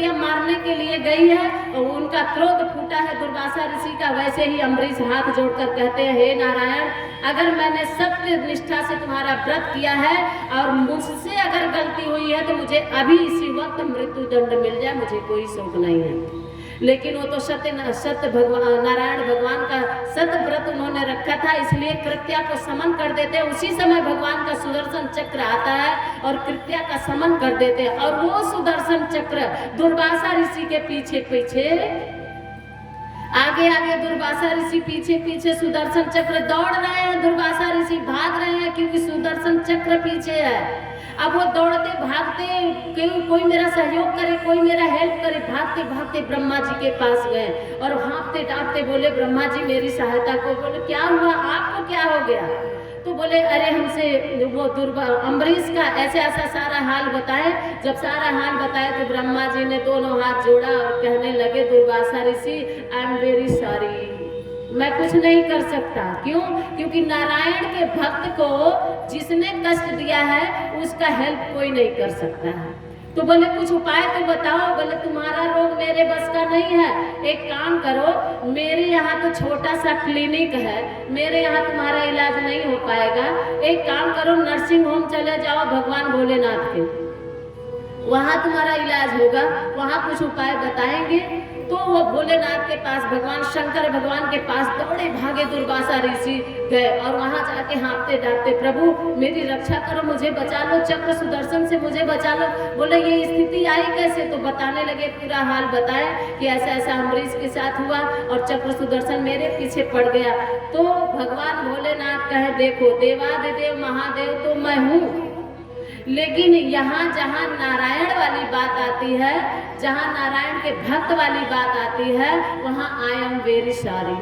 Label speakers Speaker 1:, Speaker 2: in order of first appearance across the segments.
Speaker 1: लड़कियां मारने के लिए गई है और उनका क्रोध फूटा है दुर्वासा ऋषि का, वैसे ही अम्बरीश हाथ जोड़कर कहते हैं, हे नारायण, अगर मैंने सत्य निष्ठा से तुम्हारा व्रत किया है और मुझसे अगर गलती हुई है तो मुझे अभी इसी वक्त मृत्यु दंड मिल जाए, मुझे कोई शौक नहीं है। लेकिन वो तो सत्य भगवान नारायण भगवान का सत्य व्रत उन्होंने रखा था, इसलिए कृत्या को समन कर देते। उसी समय भगवान का सुदर्शन चक्र आता है और कृत्या का समन कर देते, और वो सुदर्शन चक्र दुर्वासा ऋषि के पीछे पीछे आगे आगे दुर्वासा ऋषि पीछे पीछे सुदर्शन चक्र दौड़ रहे हैं, दुर्वासा ऋषि भाग रहे हैं क्योंकि सुदर्शन चक्र पीछे है। अब वो दौड़ते भागते, कोई मेरा सहयोग करे, कोई मेरा हेल्प करे, भागते भागते ब्रह्मा जी के पास गए और हाँफते डांटते बोले, ब्रह्मा जी मेरी सहायता को। बोले क्या हुआ, आपको क्या हो गया? तो बोले अरे हमसे वो अम्बरीश का ऐसे ऐसा सारा हाल बताए। जब सारा हाल बताया तो ब्रह्मा जी ने दोनों हाथ जोड़ा और कहने लगे, दुर्वासा ऋषि आई एम वेरी सॉरी, मैं कुछ नहीं कर सकता। क्यों? क्योंकि नारायण के भक्त को जिसने कष्ट दिया है उसका हेल्प कोई नहीं कर सकता है। तो बोले कुछ उपाय तो बताओ। बोले तुम्हारा रोग मेरे बस का नहीं है, एक काम करो, मेरे यहाँ तो छोटा सा क्लिनिक है, मेरे यहाँ तुम्हारा इलाज नहीं हो पाएगा। एक काम करो, नर्सिंग होम चले जाओ भगवान भोलेनाथ के, वहाँ तुम्हारा इलाज होगा, वहाँ कुछ उपाय बताएंगे। तो वो भोलेनाथ के पास, भगवान शंकर भगवान के पास दौड़े भागे दुर्वासा ऋषि गए और वहाँ जाके हाँफते डांटते, प्रभु मेरी रक्षा करो, मुझे बचा लो, चक्र सुदर्शन से मुझे बचा लो। बोले ये स्थिति आई कैसे? तो बताने लगे, पूरा हाल बताया कि ऐसा ऐसा अम्बरीश के साथ हुआ और चक्र सुदर्शन मेरे पीछे पड़ गया। तो भगवान भोलेनाथ कहे, देखो देवादिदेव महादेव तो मैं हूँ, लेकिन यहाँ जहाँ नारायण वाली बात आती है, जहाँ नारायण के भक्त वाली बात आती है, वहाँ आई एम वेरी सॉरी,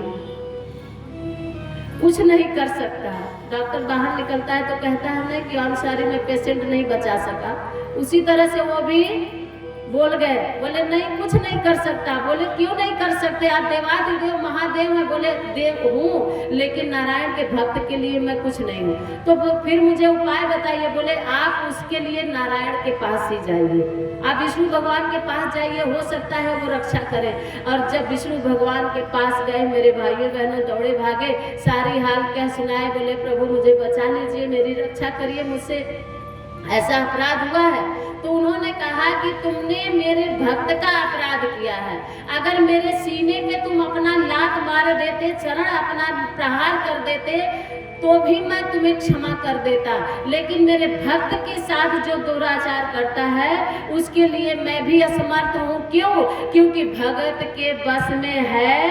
Speaker 1: कुछ नहीं कर सकता। डॉक्टर बाहर निकलता है तो कहता है ना कि आई एम सॉरी, मैं पेशेंट नहीं बचा सका। उसी तरह से वो भी बोल गए, बोले नहीं कुछ नहीं कर सकता। बोले क्यों नहीं कर सकते, आप देवादिदेव महादेव हैं। बोले देव हूँ, लेकिन नारायण के भक्त के लिए मैं कुछ नहीं हूँ। तो फिर मुझे उपाय बताइए। बोले आप उसके लिए नारायण के पास ही जाइए, आप विष्णु भगवान के पास जाइए, हो सकता है वो रक्षा करें। और जब विष्णु भगवान के पास गए, मेरे भाइयों बहनों दौड़े भागे, सारी हाल क्या सुनाए। बोले प्रभु मुझे बचा लीजिए, मेरी रक्षा करिए, मुझसे ऐसा अपराध हुआ है। तो उन्होंने कहा कि तुमने मेरे भक्त का अपराध किया है, अगर मेरे सीने पे तुम अपना लात मार देते, चरण अपना प्रहार कर देते तो भी मैं तुम्हें क्षमा कर देता, लेकिन मेरे भक्त के साथ जो दुराचार करता है उसके लिए मैं भी असमर्थ हूँ। क्यों? क्योंकि भक्त के बस में है,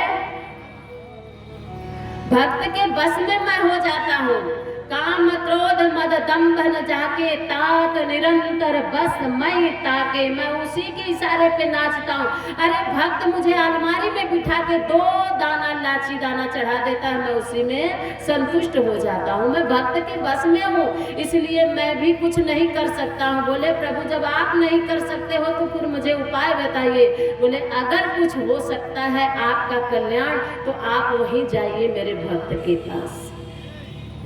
Speaker 1: भक्त के बस में मैं हो जाता हूँ। काम क्रोध मद दंभ न जाके, तात निरंतर बस मैं ताके, मैं उसी के इशारे पे नाचता हूँ। अरे भक्त मुझे अलमारी में बिठा के 2 दाना लाची दाना चढ़ा देता है, मैं उसी में संतुष्ट हो जाता हूँ। मैं भक्त के बस में हूँ, इसलिए मैं भी कुछ नहीं कर सकता हूँ। बोले प्रभु जब आप नहीं कर सकते हो तो फिर मुझे उपाय बताइए। बोले अगर कुछ हो सकता है आपका कल्याण तो आप वहीं जाइए मेरे भक्त के पास,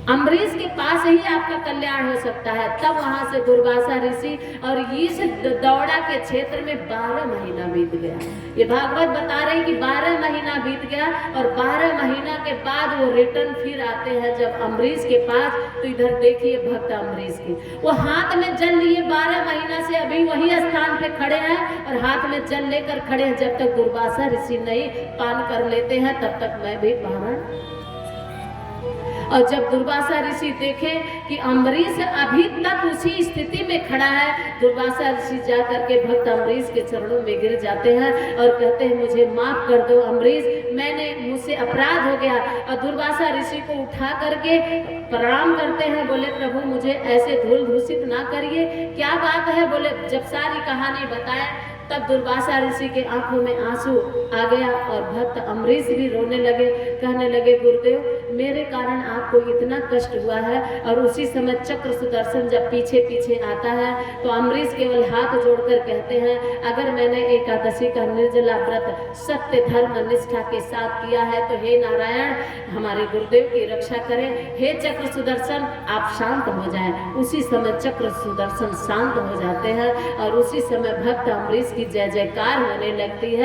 Speaker 1: अम्बरीश के पास ही आपका कल्याण हो सकता है। तब वहां से दुर्वासा ऋषि और इस दौड़ा के क्षेत्र में 12 महीना बीत गया। ये भागवत बता रहे कि 12 महीना बीत गया और 12 महीना के बाद वो रिटर्न फिर आते हैं जब अम्बरीश के पास। तो इधर देखिए भक्त अम्बरीश के, वो हाथ में जल लिए 12 महीना से अभी वही स्थान पे खड़े हैं और हाथ में जल लेकर खड़े हैं। जब तक दुर्वासा ऋषि नहीं पान कर लेते हैं तब तक मैं भी पावन। और जब दुर्वासा ऋषि देखे कि अम्बरीश अभी तक उसी स्थिति में खड़ा है, दुर्वासा ऋषि जा करके भक्त अम्बरीश के चरणों में गिर जाते हैं और कहते हैं मुझे माफ कर दो अम्बरीश, मुझसे अपराध हो गया। और दुर्वासा ऋषि को उठा करके प्रणाम करते हैं। बोले प्रभु मुझे ऐसे धूल दूषित ना करिए, क्या बात है? बोले जब सारी कहानी बताए तब दुर्वासा ऋषि के आंखों में आंसू आ गया और भक्त अम्बरीश भी रोने लगे, कहने लगे गुरुदेव मेरे कारण आपको इतना कष्ट हुआ है। और उसी समय चक्र सुदर्शन जब पीछे पीछे आता है तो अम्बरीश केवल हाथ जोड़कर कहते हैं अगर मैंने एकादशी का निर्जला व्रत सत्य धर्म निष्ठा के साथ किया है तो हे नारायण हमारे गुरुदेव की रक्षा करें, हे चक्र सुदर्शन आप शांत हो जाएं। उसी समय चक्र सुदर्शन शांत हो जाते हैं और उसी समय भक्त अम्बरीश इसकी जय जयकार होने लगती है।